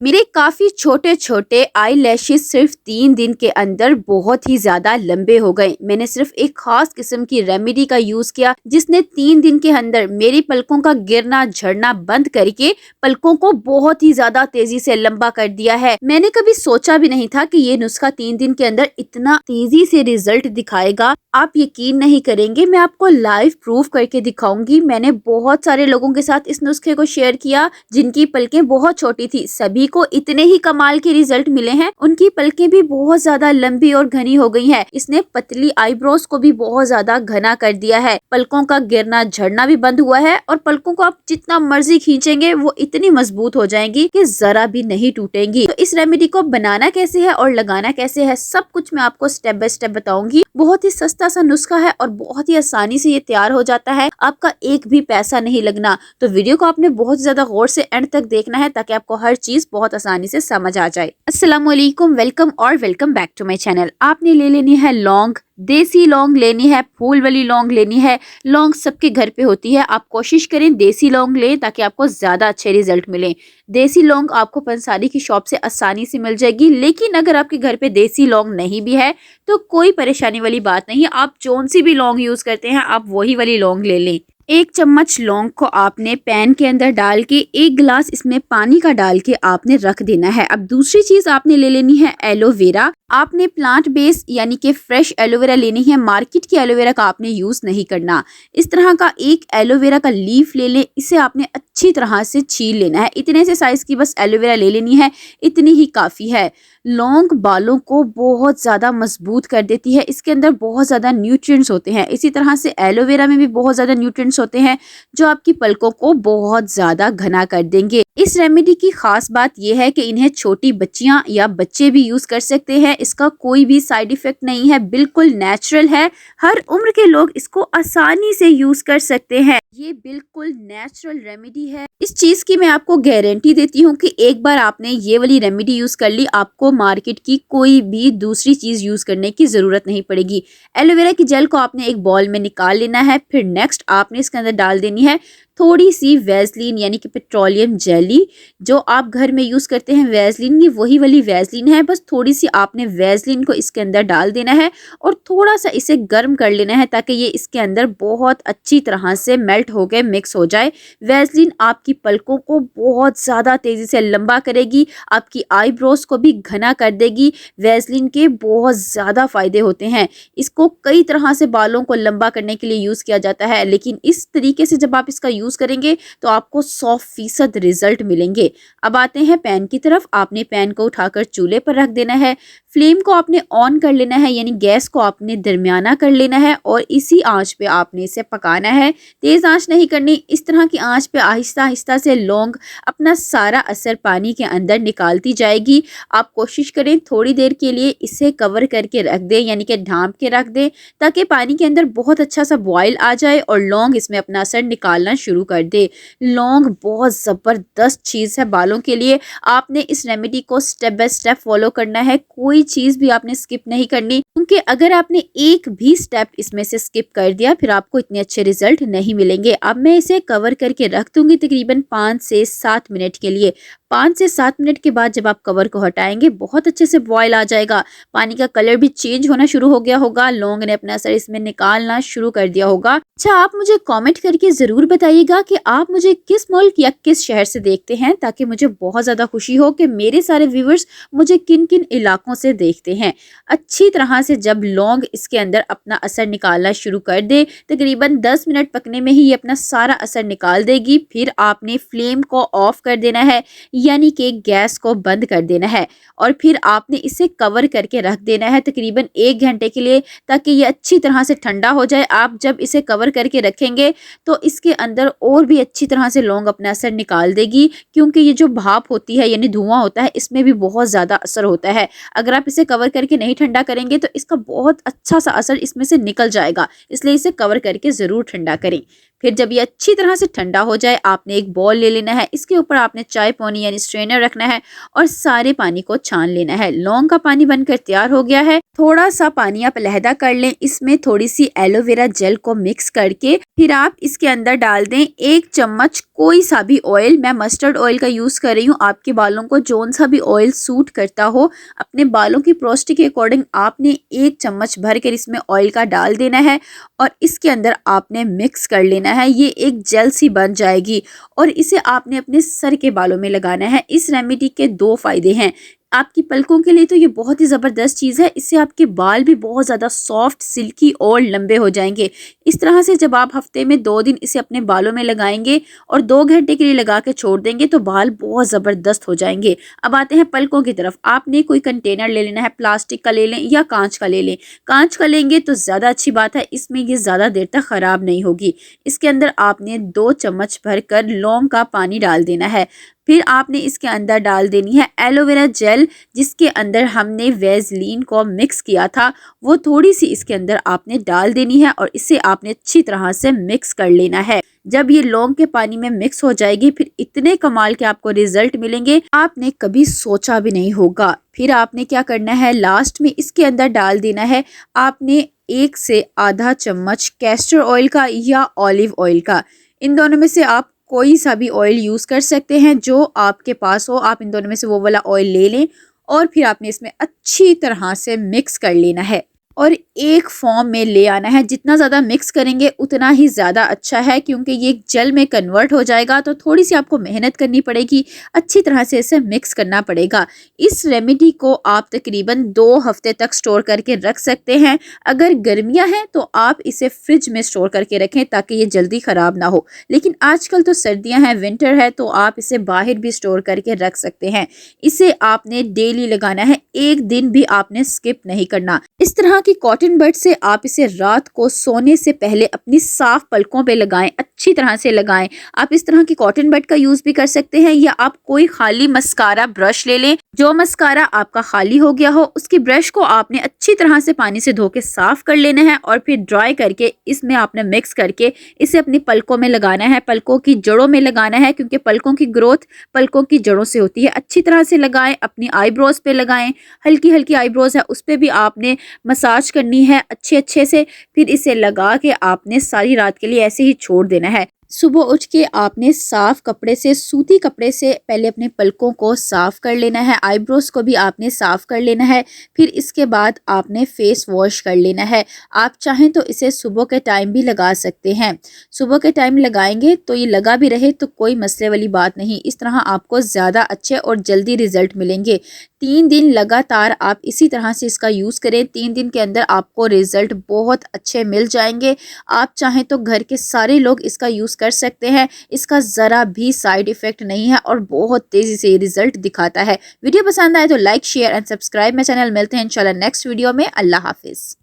मेरे काफी छोटे छोटे आई लैशेस सिर्फ 3 दिन के अंदर बहुत ही ज्यादा लंबे हो गए। मैंने सिर्फ एक खास किस्म की रेमेडी का यूज किया जिसने 3 दिन के अंदर मेरी पलकों का गिरना झड़ना बंद करके पलकों को बहुत ही ज्यादा तेजी से लंबा कर दिया है। मैंने कभी सोचा भी नहीं था कि ये नुस्खा 3 दिन के अंदर इतना तेजी से रिजल्ट दिखाएगा। आप यकीन नहीं करेंगे, मैं आपको लाइव प्रूफ करके दिखाऊंगी। मैंने बहुत सारे लोगों के साथ इस नुस्खे को शेयर किया जिनकी पलकें बहुत छोटी थी, सभी को इतने ही कमाल के रिजल्ट मिले हैं। उनकी पलकें भी बहुत ज्यादा लंबी और घनी हो गई हैं। इसने पतली आईब्रोज को भी बहुत ज्यादा घना कर दिया है। पलकों का गिरना झड़ना भी बंद हुआ है और पलकों को आप जितना मर्जी खींचेंगे वो इतनी मजबूत हो जाएंगी कि जरा भी नहीं टूटेंगी। तो इस रेमेडी को बनाना कैसे है और लगाना कैसे है, सब कुछ मैं आपको स्टेप बाय स्टेप बताऊंगी। बहुत ही सस्ता सा नुस्खा है और बहुत ही आसानी से ये तैयार हो जाता है। आपका एक भी पैसा नहीं लगना। तो वीडियो को आपने बहुत ज्यादा गौर से एंड तक देखना है ताकि आपको हर चीज बहुत आसानी से समझ आ जाए। अस्सलाम वालेकुम, वेलकम और welcome back to my channel. आपने ले लेनी है लौंग, देसी लौंग लेनी है, फूल वाली लौंग लेनी है। लौंग सबके घर पे होती है, आप कोशिश करें देसी लौंग लें ताकि आपको ज्यादा अच्छे रिजल्ट मिले। देसी लौंग आपको पंसारी की शॉप से आसानी से मिल जाएगी, लेकिन अगर आपके घर पे देसी लौंग नहीं भी है तो कोई परेशानी वाली बात नहीं है। आप कौन सी भी लौंग यूज करते हैं आप वही वाली लौंग ले लें। 1 चम्मच लौंग को आपने पैन के अंदर डाल के 1 गिलास इसमें पानी का डाल के आपने रख देना है। अब दूसरी चीज आपने ले लेनी है एलोवेरा। आपने प्लांट बेस यानी कि फ्रेश एलोवेरा लेनी है, मार्केट की एलोवेरा का आपने यूज नहीं करना। इस तरह का एक एलोवेरा का लीफ ले लें, इसे आपने अच्छी तरह से छील लेना है। इतने से साइज की बस एलोवेरा ले लेनी है, इतनी ही काफी है। लौंग बालों को बहुत ज्यादा मजबूत कर देती है, इसके अंदर बहुत ज्यादा न्यूट्रिएंट्स होते हैं। इसी तरह से एलोवेरा में भी बहुत ज्यादा न्यूट्रिएंट्स होते हैं जो आपकी पलकों को बहुत ज्यादा घना कर देंगे। इस रेमेडी की खास बात यह है कि इन्हें छोटी बच्चियां या बच्चे भी यूज कर सकते हैं। इसका कोई भी साइड इफेक्ट नहीं है, बिल्कुल नेचुरल है। हर उम्र के लोग इसको आसानी से यूज कर सकते हैं। ये बिल्कुल नेचुरल रेमेडी है। इस चीज की मैं आपको गारंटी देती हूँ कि एक बार आपने ये वाली रेमेडी यूज कर ली, आपको मार्केट की कोई भी दूसरी चीज यूज करने की जरूरत नहीं पड़ेगी। एलोवेरा की जेल को आपने एक बॉल में निकाल लेना है। फिर नेक्स्ट आपने इसके अंदर डाल देनी है थोड़ी सी वैसलीन यानी कि पेट्रोलियम जेली। जो आप घर में यूज करते हैं वैसलीन, ये वही वाली वैसलीन है। बस थोड़ी सी आपने वैसलीन को इसके अंदर डाल देना है और थोड़ा सा इसे गर्म कर लेना है ताकि ये इसके अंदर बहुत अच्छी तरह से मेल्ट हो गए, मिक्स हो जाए। वैसलीन आपकी पलकों को बहुत ज्यादा तेजी से लंबा करेगी, आपकी आईब्रोज को भी घना कर देगी। वैसलीन के बहुत ज्यादा फायदे होते हैं। इसको कई तरह से बालों को लंबा करने के लिए यूज किया जाता है, लेकिन इस तरीके से जब आप इसका यूज करेंगे तो आपको 100% रिजल्ट मिलेंगे। अब आते हैं पैन की तरफ। आपने पैन को उठाकर चूल्हे पर रख देना है। फ्लेम को आपने ऑन कर लेना है यानी गैस को आपने दरमियाना कर लेना है और इसी आंच पे आपने इसे पकाना है। तेज आंच नहीं करनी, इस तरह की आंच पे आहिस्ता आहिस्ता से लौंग अपना सारा असर पानी के अंदर निकालती जाएगी। आप कोशिश करें थोड़ी देर के लिए इसे कवर करके रख दें यानी कि ढांप के रख दें ताकि पानी के अंदर बहुत अच्छा सा बॉयल आ जाए और लौंग इसमें अपना असर निकालना शुरू कर दे। लौंग बहुत जबरदस्त चीज है बालों के लिए। आपने इस रेमेडी को स्टेप बाय स्टेप फॉलो करना है, कोई चीज भी आपने स्किप नहीं करनी, क्योंकि अगर आपने एक भी स्टेप इसमें से स्किप कर दिया फिर आपको इतने अच्छे रिजल्ट नहीं मिलेंगे। अब मैं इसे कवर करके रख दूंगी तकरीबन 5 से 7 मिनट के लिए। 5 से 7 मिनट के बाद जब आप कवर को हटाएंगे बहुत अच्छे से बॉयल आ जाएगा, पानी का कलर भी चेंज होना शुरू हो गया होगा, लौंग ने अपना असर इसमें निकालना शुरू कर दिया होगा। अच्छा, आप मुझे कमेंट करके जरूर बताइएगा कि आप मुझे किस मुल्क या किस शहर से देखते हैं ताकि मुझे बहुत ज्यादा खुशी हो कि मेरे सारे व्यूवर्स मुझे किन किन इलाकों से देखते हैं। अच्छी तरह से जब लौंग इसके अंदर अपना असर निकालना शुरू कर दे, तकरीबन 10 मिनट पकने में ही ये अपना सारा असर निकाल देगी। फिर आपने फ्लेम को ऑफ कर देना है यानी कि गैस को बंद कर देना है और फिर आपने इसे कवर करके रख देना है तकरीबन 1 घंटे के लिए ताकि ये अच्छी तरह से ठंडा हो जाए। आप जब इसे कवर करके रखेंगे तो इसके अंदर और भी अच्छी तरह से लौंग अपना असर निकाल देगी, क्योंकि ये जो भाप होती है यानी धुआं होता है इसमें भी बहुत ज्यादा असर होता है। अगर आप इसे कवर करके नहीं ठंडा करेंगे तो इसका बहुत अच्छा सा असर इसमें से निकल जाएगा, इसलिए इसे कवर करके जरूर ठंडा करें। फिर जब ये अच्छी तरह से ठंडा हो जाए आपने एक बॉल ले लेना है, इसके ऊपर आपने चाय पौनी यानी स्ट्रेनर रखना है और सारे पानी को छान लेना है। लौंग का पानी बनकर तैयार हो गया है। थोड़ा सा पानी आप अलहदा कर लें, इसमें थोड़ी सी एलोवेरा जेल को मिक्स करके फिर आप इसके अंदर डाल दें 1 चम्मच कोई सा भी ऑयल। मैं मस्टर्ड ऑयल का यूज कर रही हूँ, आपके बालों को जोन सा भी ऑयल सूट करता हो, अपने बालों की प्रोस्टी के अकॉर्डिंग आपने 1 चम्मच भर कर इसमें ऑयल का डाल देना है और इसके अंदर आपने मिक्स कर लेना है। ये एक जेल सी बन जाएगी और इसे आपने अपने सर के बालों में लगाना है। इस रेमेडी के 2 फायदे हैं। आपकी पलकों के लिए तो ये बहुत ही ज़बरदस्त चीज़ है, इससे आपके बाल भी बहुत ज़्यादा सॉफ्ट, सिल्की और लंबे हो जाएंगे। इस तरह से जब आप हफ्ते में 2 दिन इसे अपने बालों में लगाएंगे और 2 घंटे के लिए लगा के छोड़ देंगे तो बाल बहुत ज़बरदस्त हो जाएंगे। अब आते हैं पलकों की तरफ। आपने कोई कंटेनर ले लेना है, प्लास्टिक का ले लें या कांच का ले लें। कांच का लेंगे तो ज़्यादा अच्छी बात है, इसमें ये ज़्यादा देर तक ख़राब नहीं होगी। इसके अंदर आपने 2 चम्मच भर कर लौंग का पानी डाल देना है। फिर आपने इसके अंदर डाल देनी है एलोवेरा जेल, जिसके अंदर हमने वेज़लीन को मिक्स किया था, वो थोड़ी सी इसके अंदर आपने डाल देनी है और इसे आपने अच्छी तरह से मिक्स कर लेना है। जब ये लौंग के पानी में मिक्स हो जाएगी फिर इतने कमाल के आपको रिजल्ट मिलेंगे, आपने कभी सोचा भी नहीं होगा। फिर आपने क्या करना है, लास्ट में इसके अंदर डाल देना है आपने 1 से आधा चम्मच कैस्टर ऑयल का या ऑलिव ऑयल का। इन दोनों में से आप कोई सा भी ऑयल यूज़ कर सकते हैं जो आपके पास हो। आप इन दोनों में से वो वाला ऑयल ले लें और फिर आपने इसमें अच्छी तरह से मिक्स कर लेना है और एक फॉर्म में ले आना है। जितना ज़्यादा मिक्स करेंगे उतना ही ज़्यादा अच्छा है, क्योंकि ये जेल में कन्वर्ट हो जाएगा तो थोड़ी सी आपको मेहनत करनी पड़ेगी, अच्छी तरह से इसे मिक्स करना पड़ेगा। इस रेमेडी को आप तकरीबन 2 हफ्ते तक स्टोर करके रख सकते हैं। अगर गर्मियां हैं तो आप इसे फ्रिज में स्टोर करके रखें ताकि ये जल्दी ख़राब ना हो, लेकिन आजकल तो सर्दियाँ हैं, विंटर है, तो आप इसे बाहर भी स्टोर करके रख सकते हैं। इसे आपने डेली लगाना है, एक दिन भी आपने स्किप नहीं करना। इस तरह की कॉटन बड से आप इसे रात को सोने से पहले अपनी साफ पलकों पे लगाएं, अच्छी तरह से लगाएं। आप इस तरह की कॉटन बड का यूज भी कर सकते हैं या आप कोई खाली मस्कारा ब्रश ले लें। जो मस्कारा आपका खाली हो गया हो उसकी ब्रश को आपने अच्छी तरह से पानी से धो के साफ कर लेना है और फिर ड्राई करके इसमें आपने मिक्स करके इसे अपनी पलकों में लगाना है, पलकों की जड़ों में लगाना है, क्योंकि पलकों की ग्रोथ पलकों की जड़ों से होती है। अच्छी तरह से लगाएं, अपनी आईब्रोज पे लगाएं, हल्की हल्की आईब्रोज है उस पर भी आपने मसाज करनी है अच्छे से। फिर इसे लगा के आपने सारी रात के लिए ऐसे ही छोड़ देना है। सुबह उठ के आपने साफ कपड़े से, सूती कपड़े से पहले अपने पलकों को साफ कर लेना है, आईब्रोज को भी आपने साफ कर लेना है। फिर इसके बाद आपने फेस वॉश कर लेना है। आप चाहें तो इसे सुबह के टाइम भी लगा सकते हैं। सुबह के टाइम लगाएंगे तो ये लगा भी रहे तो कोई मसले वाली बात नहीं। इस तरह आपको ज़्यादा अच्छे और जल्दी रिजल्ट मिलेंगे। 3 दिन लगातार आप इसी तरह से इसका यूज़ करें। 3 दिन के अंदर आपको रिजल्ट बहुत अच्छे मिल जाएंगे। आप चाहें तो घर के सारे लोग इसका यूज़ कर सकते हैं। इसका ज़रा भी साइड इफ़ेक्ट नहीं है और बहुत तेज़ी से रिजल्ट दिखाता है। वीडियो पसंद आए तो like, share and subscribe my channel. मिलते हैं इंशाल्लाह नेक्स्ट वीडियो में। अल्लाह हाफिज़।